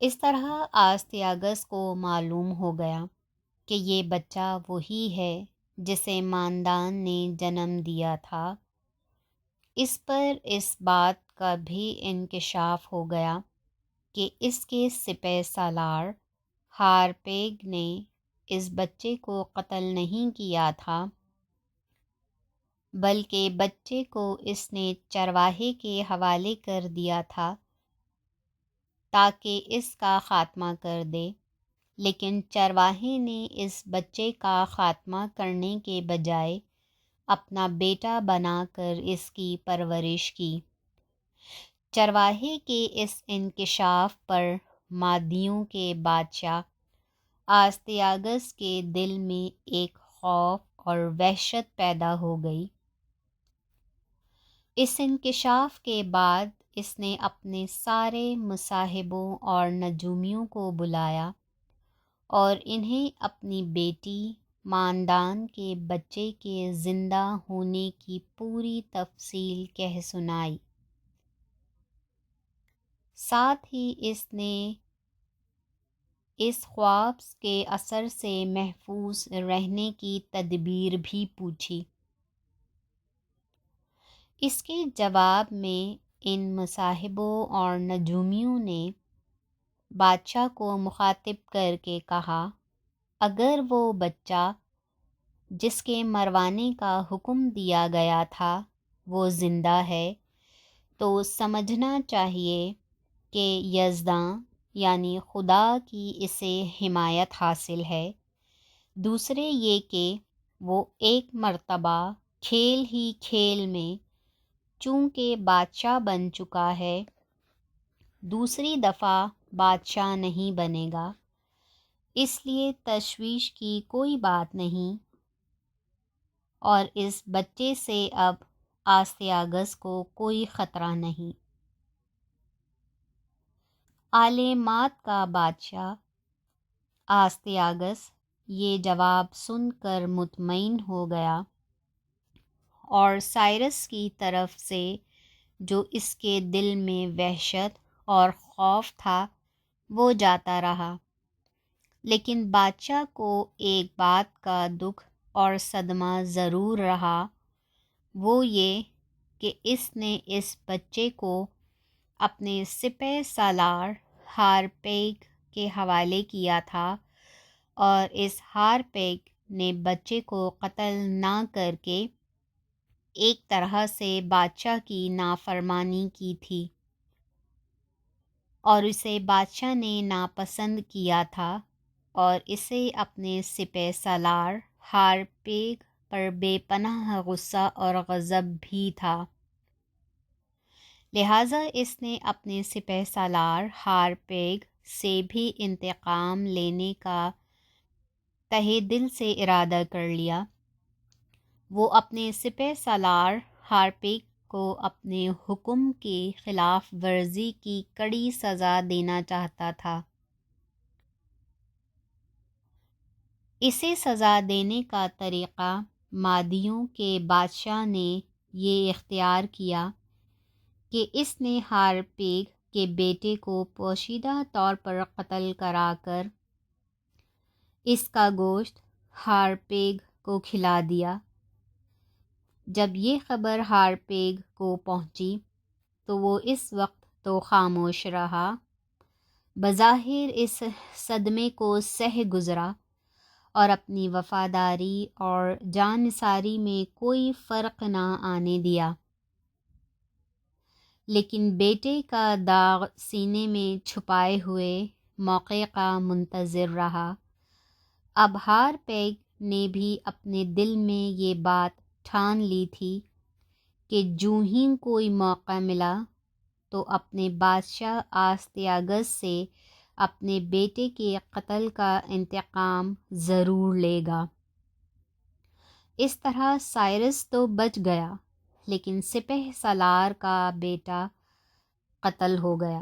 اس طرح آستیاگس کو معلوم ہو گیا کہ یہ بچہ وہی ہے جسے ماندان نے جنم دیا تھا۔ اس پر اس بات کا بھی انکشاف ہو گیا کہ اس کے سپہ سالار ہارپیگ نے اس بچے کو قتل نہیں کیا تھا، بلکہ بچے کو اس نے چرواہے کے حوالے کر دیا تھا تاکہ اس کا خاتمہ کر دے، لیکن چرواہے نے اس بچے کا خاتمہ کرنے کے بجائے اپنا بیٹا بنا کر اس کی پرورش کی۔ چرواہے کے اس انکشاف پر مادیوں کے بادشاہ آستیاگس کے دل میں ایک خوف اور وحشت پیدا ہو گئی۔ اس انکشاف کے بعد اس نے اپنے سارے مصاحبوں اور نجومیوں کو بلایا اور انہیں اپنی بیٹی ماندان کے بچے کے زندہ ہونے کی پوری تفصیل کہہ سنائی۔ ساتھ ہی اس نے اس خواب کے اثر سے محفوظ رہنے کی تدبیر بھی پوچھی۔ اس کے جواب میں ان مصاحبوں اور نجومیوں نے بادشاہ کو مخاطب کر کے کہا، اگر وہ بچہ جس کے مروانے کا حکم دیا گیا تھا وہ زندہ ہے تو سمجھنا چاہیے کہ یزداں یعنی خدا کی اسے حمایت حاصل ہے۔ دوسرے یہ کہ وہ ایک مرتبہ کھیل ہی کھیل میں چونکہ بادشاہ بن چکا ہے، دوسری دفعہ بادشاہ نہیں بنے گا، اس لیے تشویش کی کوئی بات نہیں، اور اس بچے سے اب آستیاگس کو کوئی خطرہ نہیں۔ عالمات کا بادشاہ آستیاگس یہ جواب سن کر مطمئن ہو گیا، اور سائرس کی طرف سے جو اس کے دل میں وحشت اور خوف تھا وہ جاتا رہا، لیکن بادشاہ کو ایک بات کا دکھ اور صدمہ ضرور رہا، وہ یہ کہ اس نے اس بچے کو اپنے سپہ سالار ہارپیگ کے حوالے کیا تھا، اور اس ہارپیگ نے بچے کو قتل نہ کر کے ایک طرح سے بادشاہ کی نافرمانی کی تھی، اور اسے بادشاہ نے ناپسند کیا تھا، اور اسے اپنے سپہ سالار ہارپیگ پر بے پناہ غصہ اور غضب بھی تھا۔ لہٰذا اس نے اپنے سپہ سالار ہارپیگ سے بھی انتقام لینے کا تہہ دل سے ارادہ کر لیا۔ وہ اپنے سپہ سالار ہارپیگ کو اپنے حکم کی خلاف ورزی کی کڑی سزا دینا چاہتا تھا۔ اسے سزا دینے کا طریقہ مادیوں کے بادشاہ نے یہ اختیار کیا کہ اس نے ہارپیگ کے بیٹے کو پوشیدہ طور پر قتل کرا کر اس کا گوشت ہارپیگ کو کھلا دیا۔ جب یہ خبر ہارپیگ کو پہنچی تو وہ اس وقت تو خاموش رہا، بظاہر اس صدمے کو سہ گزرا اور اپنی وفاداری اور جانثاری میں کوئی فرق نہ آنے دیا، لیکن بیٹے کا داغ سینے میں چھپائے ہوئے موقع کا منتظر رہا۔ اب ہارپیگ نے بھی اپنے دل میں یہ بات ٹھان لی تھی کہ جوں ہی کوئی موقع ملا تو اپنے بادشاہ آستیاگس سے اپنے بیٹے کے قتل کا انتقام ضرور لے گا۔ اس طرح سائرس تو بچ گیا، لیکن سپہ سالار کا بیٹا قتل ہو گیا۔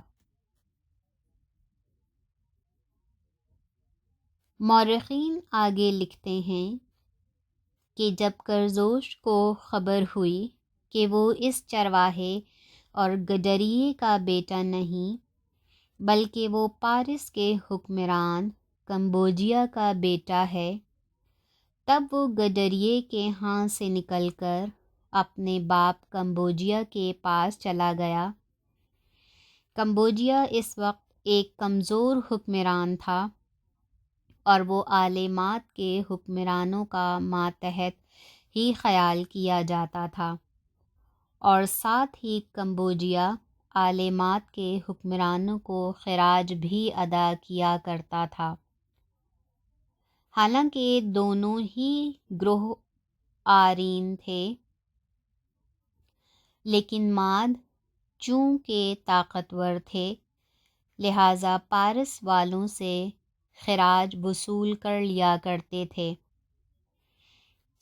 مورخین آگے لکھتے ہیں کہ جب کرزوش کو خبر ہوئی کہ وہ اس چرواہے اور گڈریے کا بیٹا نہیں بلکہ وہ پارس کے حکمران کمبوجیا کا بیٹا ہے۔ تب وہ گڈریے کے ہاں سے نکل کر اپنے باپ کمبوجیا کے پاس چلا گیا۔ کمبوجیا اس وقت ایک کمزور حکمران تھا اور وہ عالمات کے حکمرانوں کا ماتحت ہی خیال کیا جاتا تھا، اور ساتھ ہی کمبوجیا عالمات کے حکمرانوں کو خراج بھی ادا کیا کرتا تھا۔ حالانکہ دونوں ہی گروہ آرین تھے، لیکن ماد چونکہ طاقتور تھے لہٰذا پارس والوں سے خراج وصول کر لیا کرتے تھے۔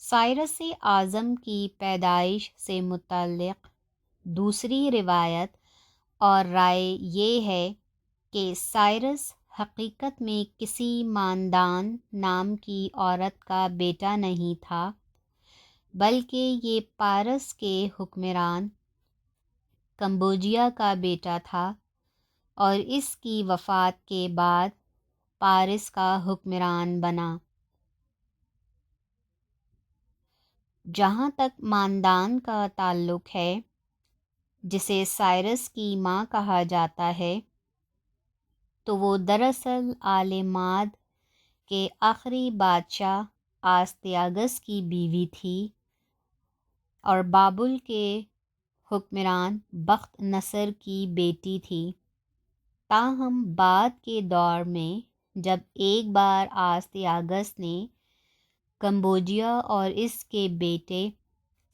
سائرس اعظم کی پیدائش سے متعلق دوسری روایت اور رائے یہ ہے کہ سائرس حقیقت میں کسی ماندان نام کی عورت کا بیٹا نہیں تھا، بلکہ یہ پارس کے حکمران کمبوجیا کا بیٹا تھا، اور اس کی وفات کے بعد پارس کا حکمران بنا۔ جہاں تک ماندان کا تعلق ہے، جسے سائرس کی ماں کہا جاتا ہے، تو وہ دراصل آل ماد کے آخری بادشاہ آستیاگس کی بیوی تھی اور بابل کے حکمران بخت نصر کی بیٹی تھی۔ تاہم بعد کے دور میں جب ایک بار آستیاگس نے کمبوجیا اور اس کے بیٹے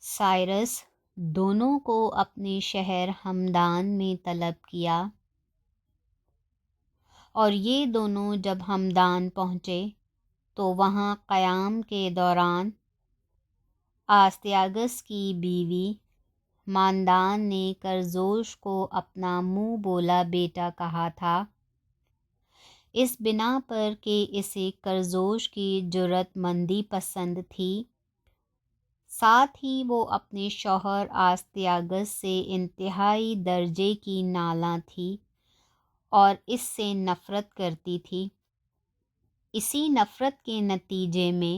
سائرس دونوں کو اپنے شہر ہمدان میں طلب کیا، اور یہ دونوں جب ہمدان پہنچے تو وہاں قیام کے دوران آستیاگس کی بیوی ماندان نے کرزوش کو اپنا منہ بولا بیٹا کہا تھا، اس بنا پر کہ اسے کرزوش کی جرات مندی پسند تھی، ساتھ ہی وہ اپنے شوہر آستیاگس سے انتہائی درجے کی نالاں تھی اور اس سے نفرت کرتی تھی۔ اسی نفرت کے نتیجے میں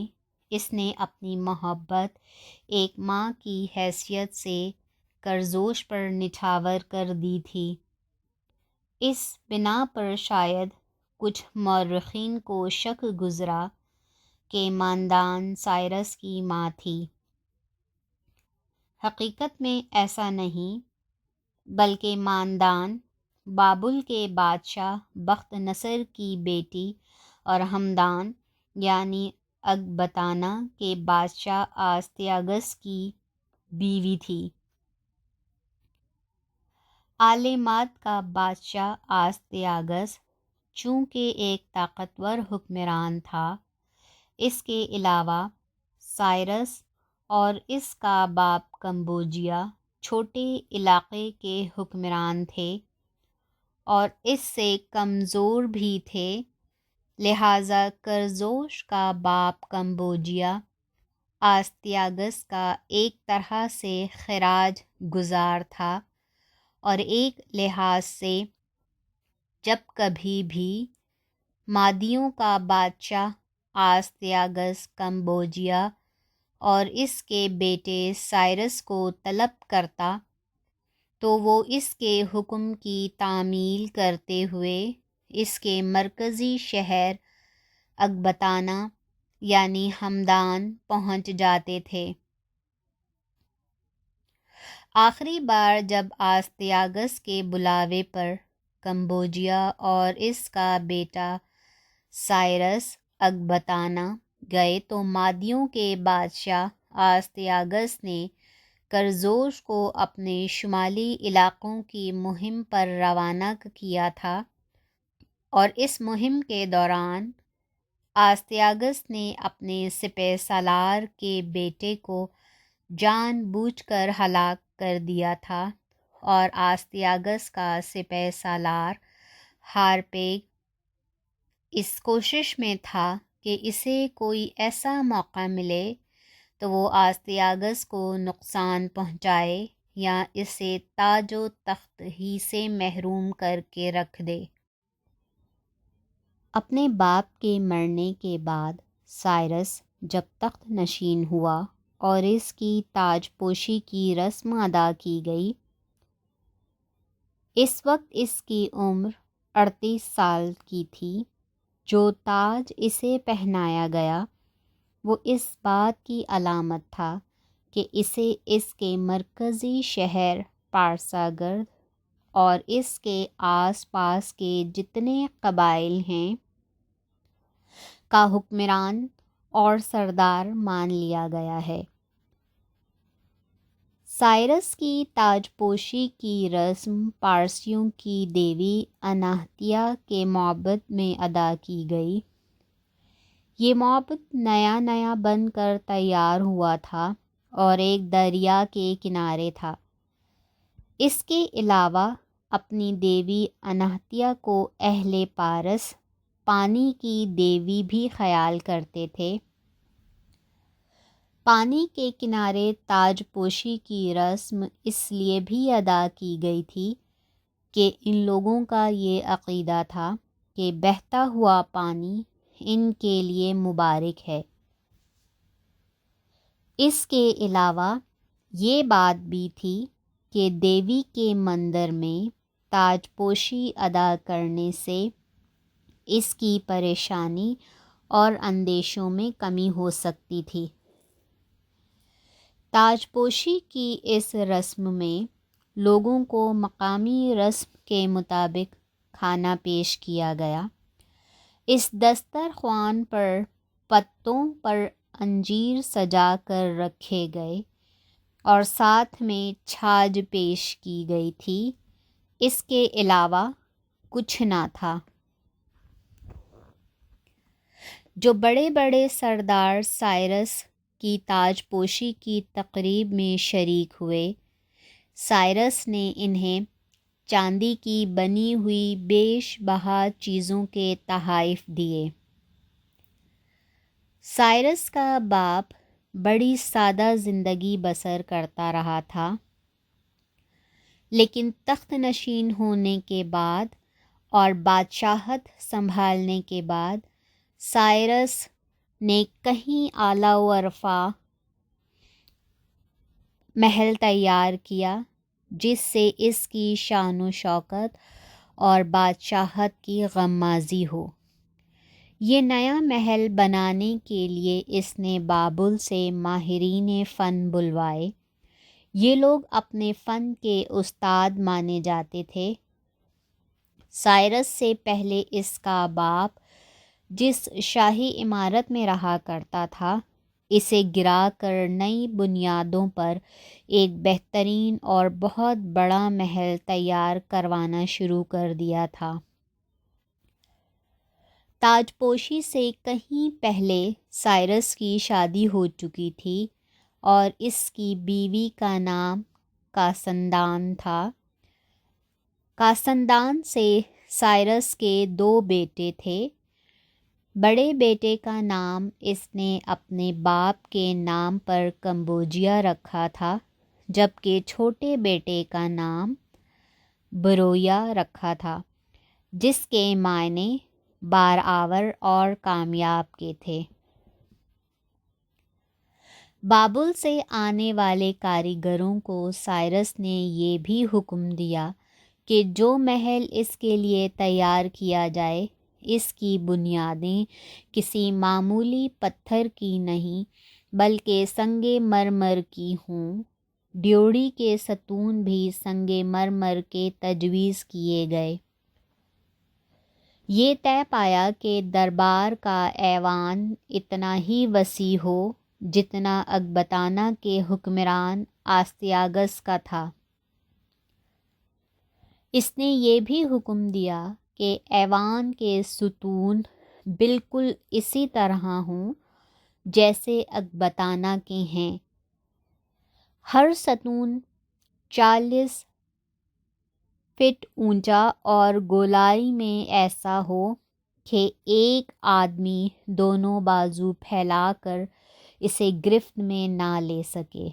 اس نے اپنی محبت ایک ماں کی حیثیت سے کرزوش پر نچھاور کر دی تھی۔ اس بنا پر شاید کچھ مورخین کو شک گزرا کہ ماندان سائرس کی ماں تھی۔ حقیقت میں ایسا نہیں، بلکہ ماندان بابل کے بادشاہ بخت نصر کی بیٹی اور ہمدان یعنی اکبتانہ کے بادشاہ آستیاگس کی بیوی تھی۔ آل ماد کا بادشاہ آستیاگس چونکہ ایک طاقتور حکمران تھا، اس کے علاوہ سائرس اور اس کا باپ کمبوجیا چھوٹے علاقے کے حکمران تھے اور اس سے کمزور بھی تھے، لہٰذا کرزوش کا باپ کمبوجیا آستیاگس کا ایک طرح سے خراج گزار تھا، اور ایک لحاظ سے جب کبھی بھی مادیوں کا بادشاہ آستیاگس کمبوجیا اور اس کے بیٹے سائرس کو طلب کرتا تو وہ اس کے حکم کی تعمیل کرتے ہوئے اس کے مرکزی شہر اکبتانہ یعنی ہمدان پہنچ جاتے تھے۔ آخری بار جب آستیاگس کے بلاوے پر کمبوجیا اور اس کا بیٹا سائرس اکبتانہ گئے تو مادیوں کے بادشاہ آستیاگس نے کرزوش کو اپنے شمالی علاقوں کی مہم پر روانہ کیا تھا، اور اس مہم کے دوران آستیاگس نے اپنے سپہ سالار کے بیٹے کو جان بوجھ کر ہلاک کر دیا تھا، اور آستیاگس کا سپہ سالار ہارپیگ اس کوشش میں تھا کہ اسے کوئی ایسا موقع ملے تو وہ آستیاگس کو نقصان پہنچائے یا اسے تاج و تخت ہی سے محروم کر کے رکھ دے۔ اپنے باپ کے مرنے کے بعد سائرس جب تخت نشین ہوا اور اس کی تاج پوشی کی رسم ادا کی گئی، اس وقت اس کی عمر 38 سال کی تھی۔ جو تاج اسے پہنایا گیا وہ اس بات کی علامت تھا کہ اسے اس کے مرکزی شہر پارساگرد اور اس کے آس پاس کے جتنے قبائل ہیں کا حکمران اور سردار مان لیا گیا ہے۔ سائرس کی تاج پوشی کی رسم پارسیوں کی دیوی اناہتیا کے معبد میں ادا کی گئی۔ یہ معبد نیا نیا بن کر تیار ہوا تھا اور ایک دریا کے کنارے تھا۔ اس کے علاوہ اپنی دیوی اناہتیا کو اہل پارس پانی کی دیوی بھی خیال کرتے تھے۔ پانی کے کنارے تاج پوشی کی رسم اس لیے بھی ادا کی گئی تھی کہ ان لوگوں کا یہ عقیدہ تھا کہ بہتا ہوا پانی ان کے لیے مبارک ہے۔ اس کے علاوہ یہ بات بھی تھی کہ دیوی کے مندر میں تاج پوشی ادا کرنے سے اس کی پریشانی اور اندیشوں میں کمی ہو سکتی تھی۔ تاج پوشی کی اس رسم میں لوگوں کو مقامی رسم کے مطابق کھانا پیش کیا گیا۔ اس دسترخوان پر پتوں پر انجیر سجا کر رکھے گئے اور ساتھ میں چھاج پیش کی گئی تھی۔ اس کے علاوہ کچھ نہ تھا۔ جو بڑے بڑے سردار سائرس کی تاج پوشی کی تقریب میں شریک ہوئے، سائرس نے انہیں چاندی کی بنی ہوئی بیش بہا چیزوں کے تحائف دیے۔ سائرس کا باپ بڑی سادہ زندگی بسر کرتا رہا تھا، لیکن تخت نشین ہونے کے بعد اور بادشاہت سنبھالنے کے بعد سائرس نے کہیں اعلیٰ و ارفع محل تیار کیا جس سے اس کی شان و شوکت اور بادشاہت کی غمازی ہو۔ یہ نیا محل بنانے کے لیے اس نے بابل سے ماہرین فن بلوائے۔ یہ لوگ اپنے فن کے استاد مانے جاتے تھے۔ سائرس سے پہلے اس کا باپ جس شاہی عمارت میں رہا کرتا تھا، اسے گرا کر نئی بنیادوں پر ایک بہترین اور بہت بڑا محل تیار کروانا شروع کر دیا تھا۔ تاج پوشی سے کہیں پہلے سائرس کی شادی ہو چکی تھی اور اس کی بیوی کا نام کاسندان تھا۔ کاسندان سے سائرس کے 2 بیٹے تھے۔ بڑے بیٹے کا نام اس نے اپنے باپ کے نام پر کمبوجیا رکھا تھا، جبکہ چھوٹے بیٹے کا نام برویا رکھا تھا، جس کے معنی بارآور اور کامیاب کے تھے۔ بابل سے آنے والے کاریگروں کو سائرس نے یہ بھی حکم دیا کہ جو محل اس کے لیے تیار کیا جائے، اس کی بنیادیں کسی معمولی پتھر کی نہیں بلکہ سنگ مرمر کی ہوں۔ ڈیوڑی کے ستون بھی سنگ مرمر کے تجویز کیے گئے۔ یہ طے پایا کہ دربار کا ایوان اتنا ہی وسیع ہو جتنا اکبتانہ کے حکمران آستیاگس کا تھا۔ اس نے یہ بھی حکم دیا کہ ایوان کے ستون بالکل اسی طرح ہوں جیسے اکبتانہ کے ہیں۔ ہر ستون 40 فٹ اونچا اور گولائی میں ایسا ہو کہ ایک آدمی دونوں بازو پھیلا کر اسے گرفت میں نہ لے سکے۔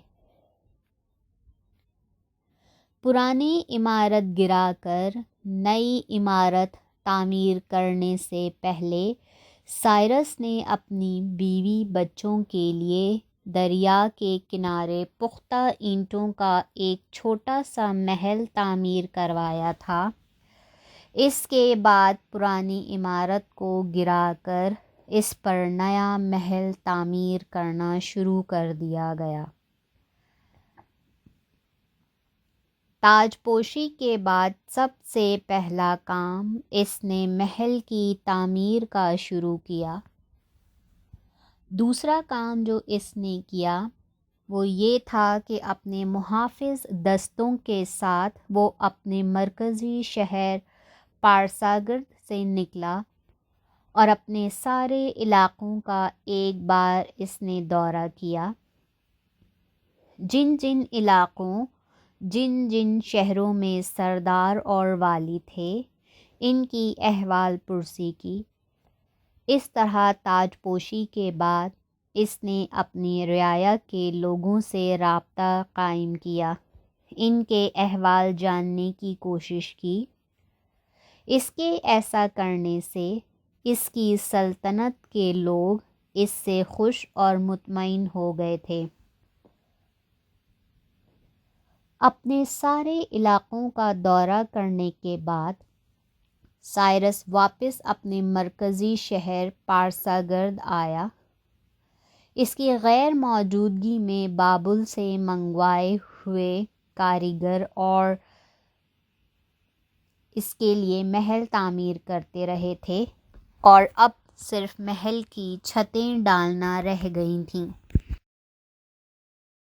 پرانی عمارت گرا کر نئی عمارت تعمیر کرنے سے پہلے سائرس نے اپنی بیوی بچوں کے لیے دریا کے کنارے پختہ اینٹوں کا ایک چھوٹا سا محل تعمیر کروایا تھا۔ اس کے بعد پرانی عمارت کو گرا کر اس پر نیا محل تعمیر کرنا شروع کر دیا گیا۔ تاج پوشی کے بعد سب سے پہلا کام اس نے محل کی تعمیر کا شروع کیا۔ دوسرا کام جو اس نے کیا وہ یہ تھا کہ اپنے محافظ دستوں کے ساتھ وہ اپنے مرکزی شہر پارساگرد سے نکلا اور اپنے سارے علاقوں کا ایک بار اس نے دورہ کیا۔ جن جن شہروں میں سردار اور والی تھے ان کی احوال پرسی کی۔ اس طرح تاج پوشی کے بعد اس نے اپنی رعایا کے لوگوں سے رابطہ قائم کیا، ان کے احوال جاننے کی کوشش کی۔ اس کے ایسا کرنے سے اس کی سلطنت کے لوگ اس سے خوش اور مطمئن ہو گئے تھے۔ اپنے سارے علاقوں کا دورہ کرنے کے بعد سائرس واپس اپنے مرکزی شہر پارساگرد آیا۔ اس کی غیر موجودگی میں بابل سے منگوائے ہوئے کاریگر اور اس کے لیے محل تعمیر کرتے رہے تھے اور اب صرف محل کی چھتیں ڈالنا رہ گئی تھیں۔